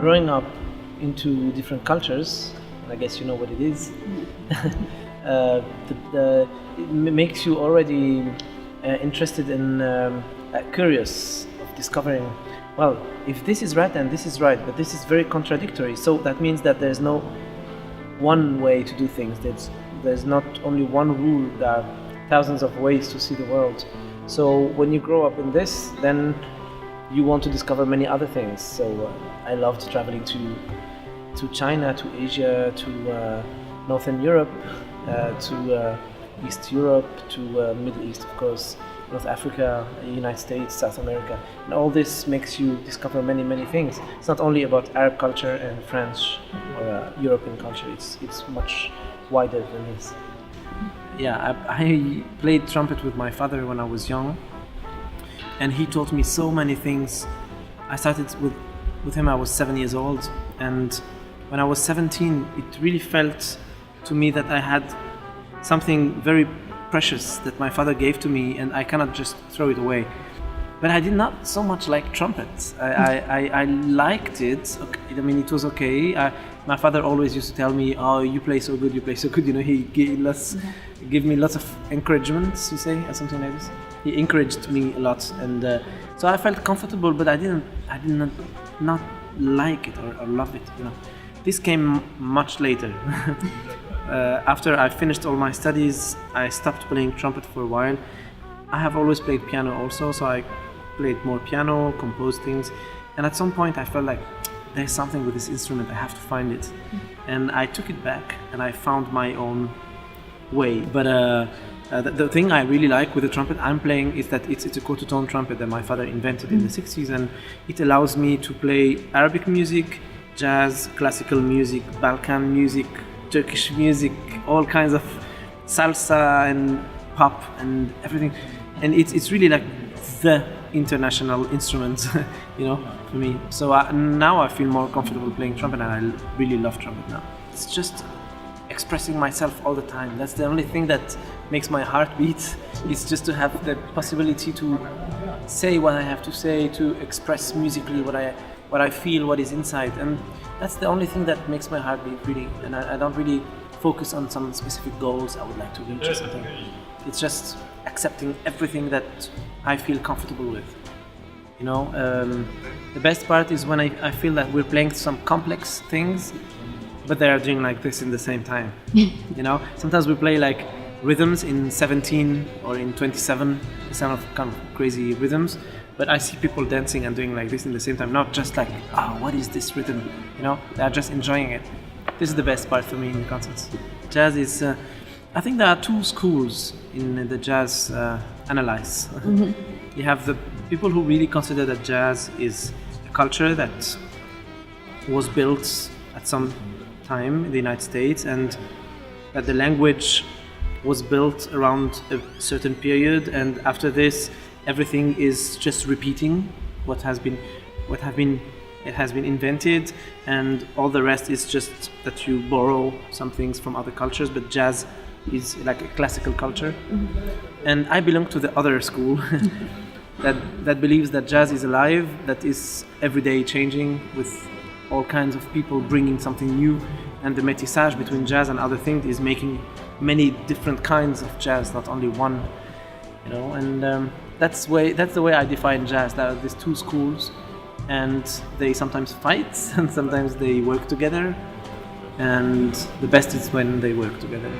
growing up into different cultures, and I guess you know what it is, it makes you already interested in, curious of discovering, well, if this is right and this is right, but this is very contradictory, so that means that there's no one way to do things. There's not only one rule, there are thousands of ways to see the world. So when you grow up in this, then you want to discover many other things. So I loved traveling to China, to Asia, to Northern Europe, to East Europe, to Middle East, of course, North Africa, United States, South America. And all this makes you discover many, many things. It's not only about Arab culture and French or European culture, it's much wider than this. Yeah, I played trumpet with my father when I was young, and he taught me so many things. I started with him, I was 7 years old, and when I was 17, it really felt to me that I had something very precious that my father gave to me, and I cannot just throw it away. But I did not so much like trumpet. I liked it. Okay, I mean, it was okay. My father always used to tell me, "Oh, you play so good, you play so good." You know, he gave me lots of encouragements, you say, or something like this. He encouraged me a lot, and so I felt comfortable. But I did not like it or love it. You know, this came much later. After I finished all my studies, I stopped playing trumpet for a while. I have always played piano also, so I played more piano, composed things, and at some point I felt like there's something with this instrument, I have to find it. And I took it back and I found my own way. But the thing I really like with the trumpet I'm playing is that it's a quarter-tone trumpet that my father invented in the 60s, and it allows me to play Arabic music, jazz, classical music, Balkan music, Turkish music, all kinds of salsa and pop and everything. And it's really like the international instrument, you know, for me. So now I feel more comfortable playing trumpet, and I really love trumpet now. It's just expressing myself all the time. That's the only thing that makes my heart beat. It's just to have the possibility to say what I have to say, to express musically what I feel, what is inside. And that's the only thing that makes my heart beat, really. And I don't really focus on some specific goals I would like to reach or something. It's just accepting everything that I feel comfortable with. You know, the best part is when I feel that we're playing some complex things, but they are doing like this in the same time. You know, sometimes we play like rhythms in 17 or in 27, kind of crazy rhythms, but I see people dancing and doing like this in the same time, not just like, oh, what is this rhythm? You know, they're just enjoying it. This is the best part for me in concerts. Jazz is, I think there are two schools in the jazz analysis. Mm-hmm. You have the people who really consider that jazz is a culture that was built at some time in the United States, and that the language was built around a certain period, and after this everything is just repeating what has been invented, and all the rest is just that you borrow some things from other cultures, but jazz is like a classical culture. Mm-hmm. And I belong to the other school that believes that jazz is alive, that is every day changing, with all kinds of people bringing something new, and the métissage between jazz and other things is making many different kinds of jazz, not only one, you know. And that's the way I define jazz. There are these two schools, and they sometimes fight and sometimes they work together, and the best is when they work together.